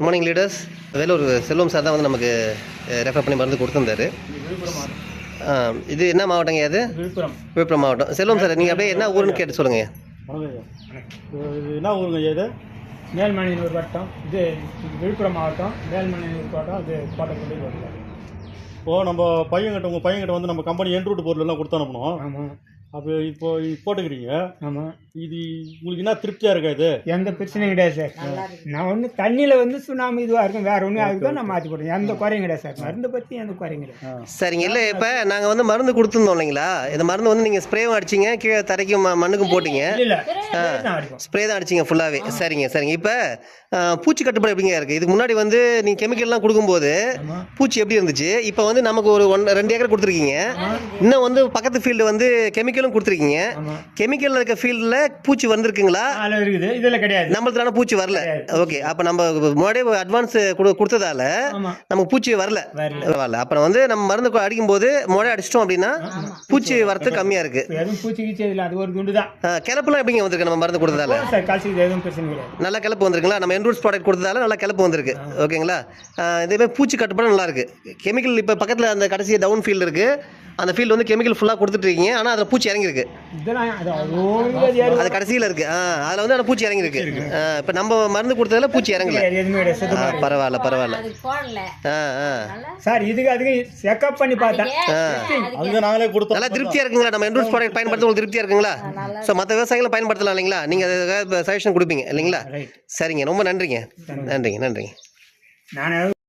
Good morning leaders. Vellore Selvam sir தான் வந்து நமக்கு ரெஃபர் பண்ணி மருந்து கொடுத்துருந்தாரு. இது என்ன மாவட்டங்க? அது விழுப்புரம் மாவட்டம். செல்வம் சார், நீங்கள் அப்படியே என்ன ஊருன்னு கேட்டு சொல்லுங்கள். என்ன ஊருங்க இது? மேல்மணியூர் வட்டம். இது விழுப்புரம் மாவட்டம், மேல்மணியூர் வட்டம். இது கோட்டைப்பள்ளி வருது. இப்போது நம்ம உங்கள் பையன்கிட்ட வந்து நம்ம கம்பெனி என்ரூட் பொருளெல்லாம் கொடுத்து அனுப்பணும். ஆமாம். அப்போ இப்போ போட்டுக்கிறீங்க. ஆமாம். இது உங்களுக்கு என்ன திருப்தியாக இருக்கா? இது எந்த பிரச்சனையும் கிடையாது சார். நான் ஒன்று தண்ணியில் வந்து சுண்ணாம்பு இதுவாக இருக்கும், வேறு ஒன்றும் அதுக்கு தான் நான் மாற்றி போட்டேன். எந்த குறையும் கிடையாது சார். மருந்தை பற்றி எந்த குறையும் கிடையாது. சரிங்க. இல்லை, இப்போ நாங்கள் வந்து மருந்து கொடுத்துருந்தோம் இல்லைங்களா? இந்த மருந்து வந்து நீங்கள் ஸ்ப்ரேவும் அடிச்சிங்க, கீழே தரைக்கும் மண்ணுக்கும் போட்டிங்க. இல்லை, ஸ்ப்ரே தான் அடிச்சிங்க ஃபுல்லாகவே. சரிங்க. இப்போ பூச்சி கட்டுப்பாடு எப்படிங்க இருக்குது? இதுக்கு முன்னாடி வந்து நீங்கள் கெமிக்கல்லாம் கொடுக்கும்போது பூச்சி எப்படி இருந்துச்சு? இப்போ வந்து நமக்கு ஒரு 2 ஏக்கர் கொடுத்துருக்கீங்க. இன்னும் வந்து பக்கத்து ஃபீல்டு வந்து கெமிக்கலும் கொடுத்துருக்கீங்க. கெமிக்கலில் இருக்க ஃபீல்டில் பூச்சி வந்திருக்குங்களா? இருக்குது, இதில் கிடையாது. நம்மளுக்கான பூச்சி வரல. ஓகே, அப்போ நம்ம முன்னாடியே அட்வான்ஸ் கொடுத்ததால நமக்கு பூச்சி வரல. அப்புறம் வந்து நம்ம மருந்து அடிக்கும்போது முன்னாடியே அடிச்சிட்டோம் அப்படின்னா பூச்சி வரது கம்மியாக இருக்குது. எதுவும் பூச்சி கீச்சி இல்லை, அது ஒரு துண்டு தான். கிளப்புலாம் எப்படிங்க வந்திருக்கு நம்ம மருந்து கொடுத்ததால? எதுவும் பிரச்சனை கிடையாது. நல்லா கிளப்பு வந்திருக்குங்களா? நம்ம என்ரூட்ஸ் ப்ராடக்ட் கொடுத்ததால நல்லா கிளப்பு வந்திருக்கு. ஓகேங்களா? இதே பூச்சி கட்டுப்பாடு நல்லா இருக்கு. கெமிக்கல் இப்போ பக்கத்தில் அந்த கடைசி டவுன் ஃபீல்டு இருக்கு, அந்த ஃபீல்டு வந்து கெமிக்கல் ஃபுல்லாக கொடுத்துட்ருக்கீங்க. ஆனால் அதில் பூச்சி இறங்கிருக்கு. அது கடைசியில் இருக்குது. அதில் வந்து அந்த பூச்சி இறங்கிருக்கு. இப்போ நம்ம மருந்து கொடுத்ததில் பூச்சி இறங்கல. பரவாயில்ல. சார், இதுக்கு அதுக்கு செக்அப் பண்ணி பார்த்தேன். அதுக்கு நாங்களே கொடுத்தோம். நல்லா திருப்தியாக இருக்குங்களா? நம்ம என்ரூட்ஸ் ப்ராடக்ட் பயன்படுத்த உங்களுக்கு திருப்தியாக இருக்குங்களா? ஸோ மற்ற விவசாயிகளும் பயன்படுத்தலாம் இல்லைங்களா? நீங்கள் சஜஷன் கொடுப்பீங்க இல்லைங்களா? சரிங்க, ரொம்ப நன்றிங்க. நான்